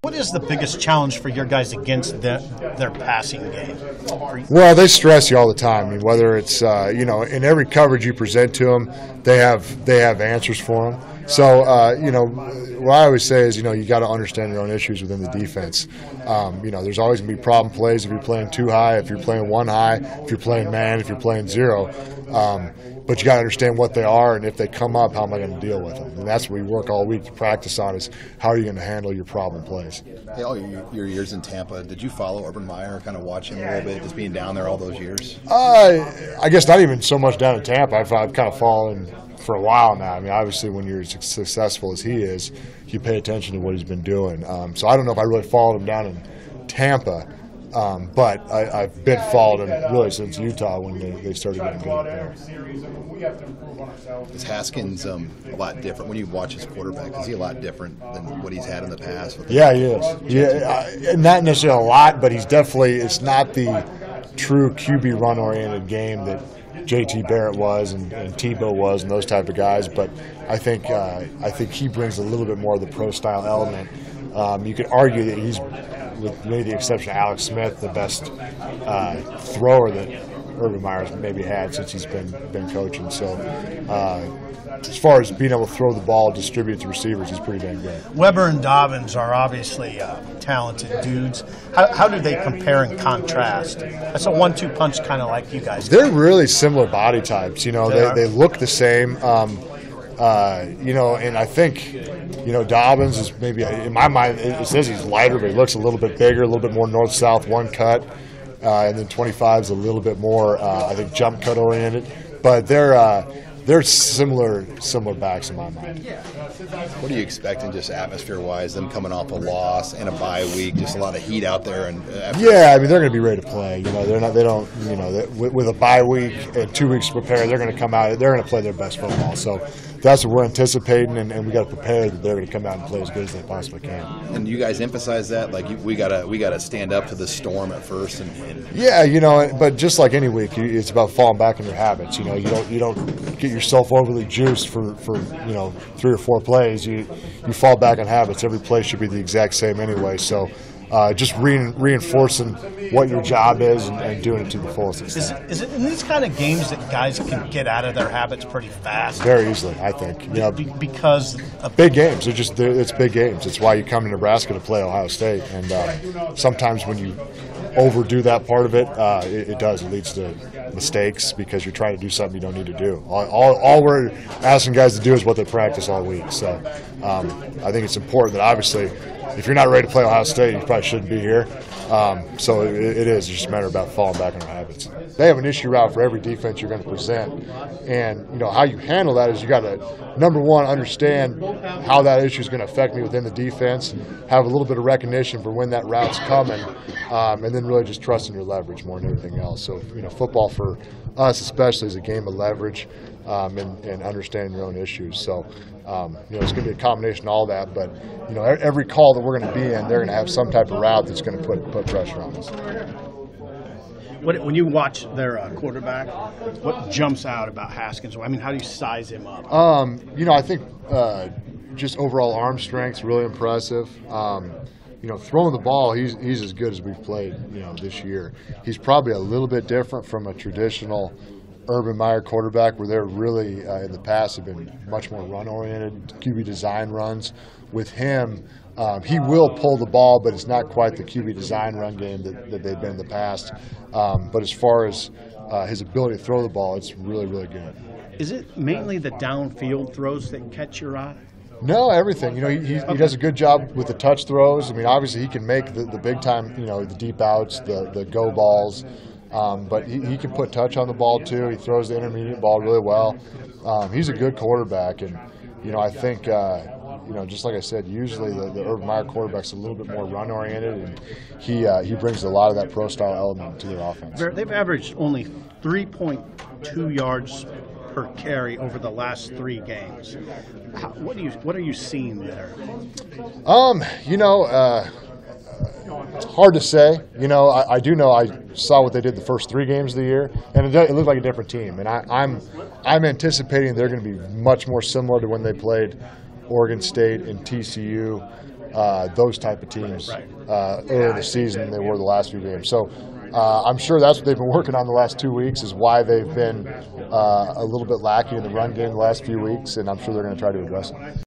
What is the biggest challenge for your guys against their passing game? Well, they stress you all the time. I mean, whether it's in every coverage you present to them, they have answers for them. So what I always say is you got to understand your own issues within the defense. There's always going to be problem plays if you're playing too high, if you're playing one high, if you're playing man, if you're playing zero. But you got to understand what they are, and if they come up, how am I going to deal with them? And that's what we work all week to practice on is how are you going to handle your problem plays. Hey, all your years in Tampa, did you follow Urban Meyer, kind of watch him a little bit, just being down there all those years? I guess not even so much down in Tampa. I've kind of followed him for a while now. I mean, obviously when you're as successful as he is, you pay attention to what he's been doing. So I don't know if I really followed him down in Tampa. But I've been following him really since Utah when they started getting good there. Is Haskins a lot different when you watch his quarterback? Is he a lot different than what he's had in the past? Yeah, he is. Yeah, not necessarily a lot, but he's definitely. It's not the true QB run-oriented game that J.T. Barrett was and Tebow was and those type of guys. But I think he brings a little bit more of the pro-style element. You could argue that he's, with maybe the exception of Alex Smith, the best thrower that Urban Meyer's maybe had since he's been coaching. So as far as being able to throw the ball, distribute to receivers, he's pretty dang good. Weber and Dobbins are obviously talented dudes. How do they compare and contrast? That's a 1-2 punch kind of like you guys. They're really similar body types. They look the same. And I think, Dobbins is maybe, in my mind, it says he's lighter, but he looks a little bit bigger, a little bit more north-south, one cut. And then 25 is a little bit more, I think, jump cut oriented. But they're similar backs in my mind. What are you expecting, just atmosphere-wise? Them coming off a loss and a bye week, just a lot of heat out there. Yeah, I mean they're going to be ready to play. With a bye week and 2 weeks to prepare, they're going to come out. They're going to play their best football. So that's what we're anticipating, and we got to prepare that they're going to come out and play as good as they possibly can. And you guys emphasize that, like we gotta stand up to the storm at first. Yeah, but just like any week, it's about falling back in your habits. You don't get yourself overly juiced for 3 or 4 plays. You fall back on habits. Every play should be the exact same anyway. So just reinforcing what your job is and doing it to the fullest extent. Is it in these kind of games that guys can get out of their habits pretty fast? Very easily, I think. Because of big games. It's big games. It's why you come to Nebraska to play Ohio State. And sometimes when you overdo that part of it, it leads to mistakes because you're trying to do something you don't need to do. All we're asking guys to do is what they practice all week. So I think it's important that obviously if you're not ready to play Ohio State, you probably shouldn't be here. So it is just a matter about falling back on our habits. They have an issue route for every defense you're going to present. And how you handle that is you got to, number one, understand how that issue is going to affect me within the defense, have a little bit of recognition for when that route's coming, and then really just trusting your leverage more than anything else. So, football for us especially is a game of leverage and understanding your own issues. So, it's going to be a combination of all that, but, every call that we're going to be in, they're going to have some type of route that's going to put pressure on us. When you watch their quarterback, what jumps out about Haskins? I mean, how do you size him up? I think just overall arm strength's really impressive. Throwing the ball, he's as good as we've played, this year. He's probably a little bit different from a traditional Urban Meyer quarterback where they're really, in the past, have been much more run-oriented, QB design runs. With him, he will pull the ball, but it's not quite the QB design run game that they've been in the past. But as far as his ability to throw the ball, it's really, really good. Is it mainly the downfield throws that catch your eye? No, everything. He does a good job with the touch throws. I mean, obviously he can make the big time, the deep outs, the go balls. But he can put touch on the ball too. He throws the intermediate ball really well. He's a good quarterback, and I think just like I said, usually the Urban Meyer quarterback's a little bit more run oriented, and he brings a lot of that pro style element to their offense. They've averaged only 3.2 yards per carry over the last 3 games. What are you seeing there? It's hard to say. I do know I saw what they did the first 3 games of the year, and it looked like a different team. And I'm anticipating they're going to be much more similar to when they played Oregon State and TCU. those type of teams earlier in the season than they were the last few games. So I'm sure that's what they've been working on the last 2 weeks, is why they've been a little bit lacking in the run game the last few weeks, and I'm sure they're going to try to address it.